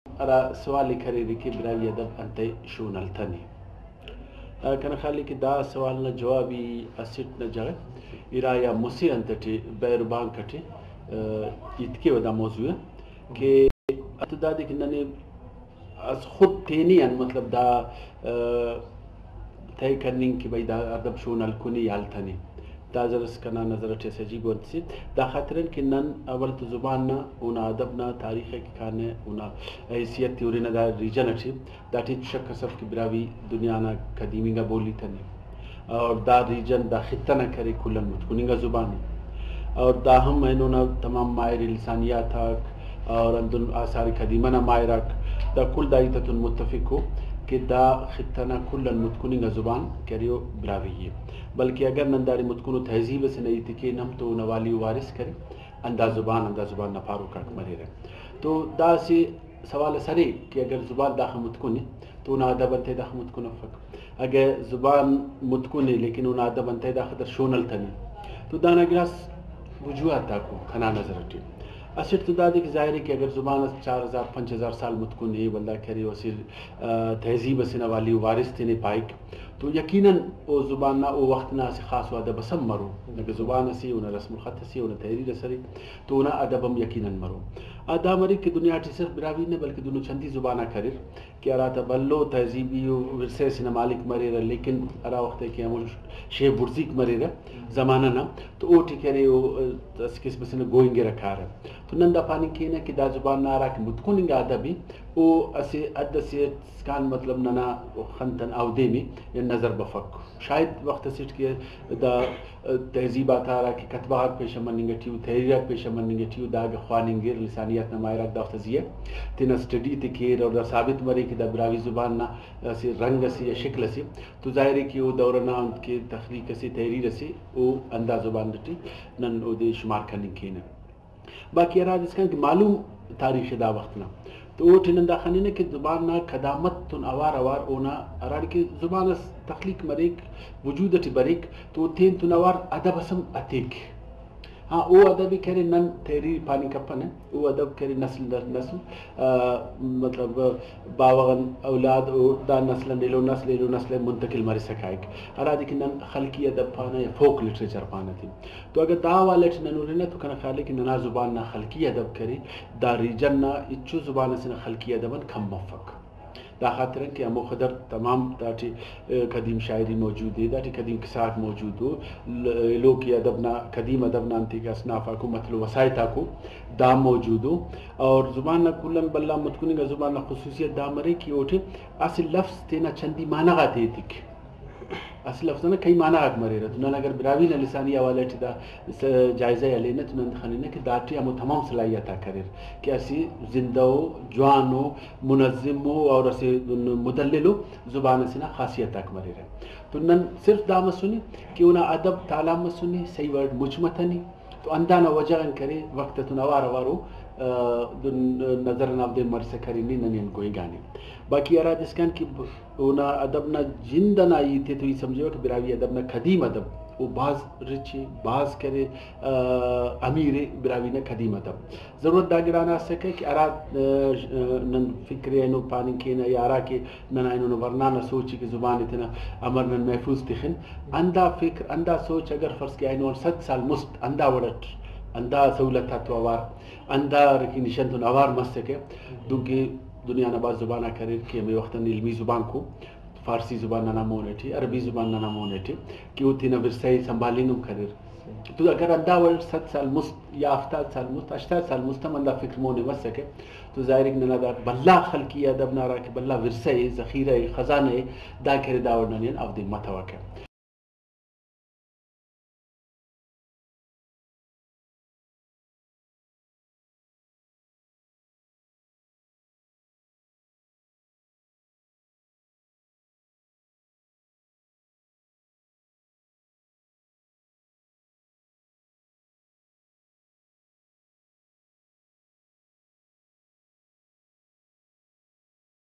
أرى سؤالي كريري كي براوي أدب أنت شو نلتني كان خالي كي دا سؤالنا جوابي أسيت نجاة إرايا مسي أنتتي بيربان كتي يتكي ودا موضوع كي أتدادي كنني از خود تینی ان مطلب دا تای کرنین کی بای دا ادب شو نلکنی یالتنی دا زرس کنا نظرت سے عجیب ورسی دا خاطرن کہ نن اول تو زبان نا اونا ادب نا تاریخ کی کانے اونا حیثیت تیوری نا دا ریجن اچھی دا ٹیچ شک سب کی براوی دنیا نا قدیمی گا بولی تنی اور دا ریجن دا خطہ نا کرے کلن متکنی گا زبان اور دا ہم انونا تمام مائر لسانیات اور اندن آثار قدیمہ نا مائرک دا کل دایتت متفق ہو کہ دا خطنا کل متکنی زبان کریو براوی ہے بلکہ اگر ننداری متکنو تہذیب سے نہیں تھی کہ نم تو نوالی وارث کرے اندہ زبان نفارو کاک مرے رہے تو دا سی سوال سرے کہ اگر زبان دا متکنی تو انہا ادب انتے دا متکن فک اگر زبان متکنی لیکن انہا ادب انتے دا خطر شونل تنی تو دانا گراس وجوہات تاکو کھنا نظر اٹھی اسٹ تو دادی کی ظاہر ہے کہ اگر زبان 4000-5000 سال متکن ہے واللہ کری وسیر تہذیب سنہ والی وارث تینے پائک تو یقیناً او زبان نا او وقت نا سے خاص ادب بسم مرو اگر زبان سی انہیں رسم الخط سی انہیں تحریر سری تو انہیں ادبم یقیناً مرو آدھا مری کہ دنیا ٹی صرف براوی نے بلکہ دونوں چندی زبانہ کرر کہ ارا بلو تہذیبی ورثے سنہ مالک مرے رہا لیکن ارا وقت ہے کہ ہم شیخ برزیک مرے رہا زمانہ نا تو او ٹھیکرے کس بسنہ گوئنگے رکھا رہا تو نندا پانی کینا کہ دا زبان نارا کہ متکننگا ادبی او اسے اد سے کان مطلب ننا خنتن او دیمی یا نظر بفک شاید وقت سیٹ کے دا تہذیبات آرا کہ کتبات پیش مننگا ٹیو تحریرات پیش مننگا ٹیو دا خواننگیر لسانیات نمائرات دا وقتزیہ تینا سٹڈی تکیر اور دا ثابت مرے کہ دا براوی زبان نا اسی رنگ سی یا شکل سی تو ظاہر ہے کہ او دورنا ان کے تخلیق سی تحریر سی او اندہ زبان ڈٹی نن او دے شمار کرنگ کینا باقی اراد اس کا کہ معلوم تاریخ دا وقتنا تو وہ ٹھنندا خانینے کہ زبان نا قدامت تن اوار اونا اراد کی زبان تخلیق مریک وجودت بریک تو تین تن اوار ادب اسم اتیک ہاں او ادبی کرے نن تحریر پانی کپن ہے او ادب کرے نسل در نسل مطلب باوغن اولاد او دا نسل نیلو نسل منتقل مری سکائک ارادی کہ نن خلقی ادب پانا یا فوک لٹریچر پانا تھی تو اگر دا والٹ ننورینا تو کنا خیال ہے کہ ننا زبان نا خلقی ادب کرے دا ریجن نا اچو زبان سنا خلقی ادبن کم مفق دا خاطر کہ ہم خدر تمام داٹی قدیم شاعری موجود ہے داٹی قدیم قصات موجود ہو لو کی ادبنا قدیم ادبنا انتی کا اصنافا کو مطلب وسائطہ کو دام موجود ہو اور زبان نا کلن بلا متکنی کا زبان نا خصوصیت دامرے کی اوٹھے اصل لفظ تینا چندی معنی غاتے تک اصل لفظ نا کئی معنی غاک مرے رہا تو نن اگر براوی نا لسانی آوالا ٹی دا جائزہ یا لینا تو نن خانینا کہ داٹی ہمو تمام صلاحیتا کرر کہ اسی زندہ ہو جوان ہو منظم ہو اور اسی مدلل ہو زبان سنا خاصیتا مرے رہا تو نن صرف دام سنی کہ اونا ادب تعلام سنی صحیح ورد مجمتنی تو اندانا وجہن کرے وقت تو نوارو نظر ناف دے مرسے کرینی ننین کوئی گانے باقی اراد اس کان کہ اونا ادبنا جندنا یہ تھے تو یہ سمجھو کہ براوی ادبنا قدیم ادب وہ بعض رچے بعض کرے امیر براوی نا قدیم ادب ضرورت داگرانا سکے کہ اراد نن فکر اینو پانی کینا یا ارا کے نن اینو ورنانا سوچی کہ زبان اتنا امر نن محفوظ تخن اندہ فکر اندہ سوچ اگر فرض کیا اینو 100 سال مست اندہ وڑٹ اندہ سہولت تو اوار اندہ رکی نشن اوار مست کے دونکہ دنیا نباز زبانہ کرے کہ ہمیں وقتاً علمی زبان کو فارسی زبان نام ہونے تھے عربی زبان نام ہونے تھے کہ وہ تین ورثے سنبھالیں کرے تو اگر اندہ ورد 100 سال مست یا 70 سال مست 80 سال مستم اندہ فکر مونے وس سکے تو ظاہر ایک ننا بلا خلقی ادب نارا کہ بلا ورثے ذخیرہ خزانے دا کرے داور ننین افدی متوقع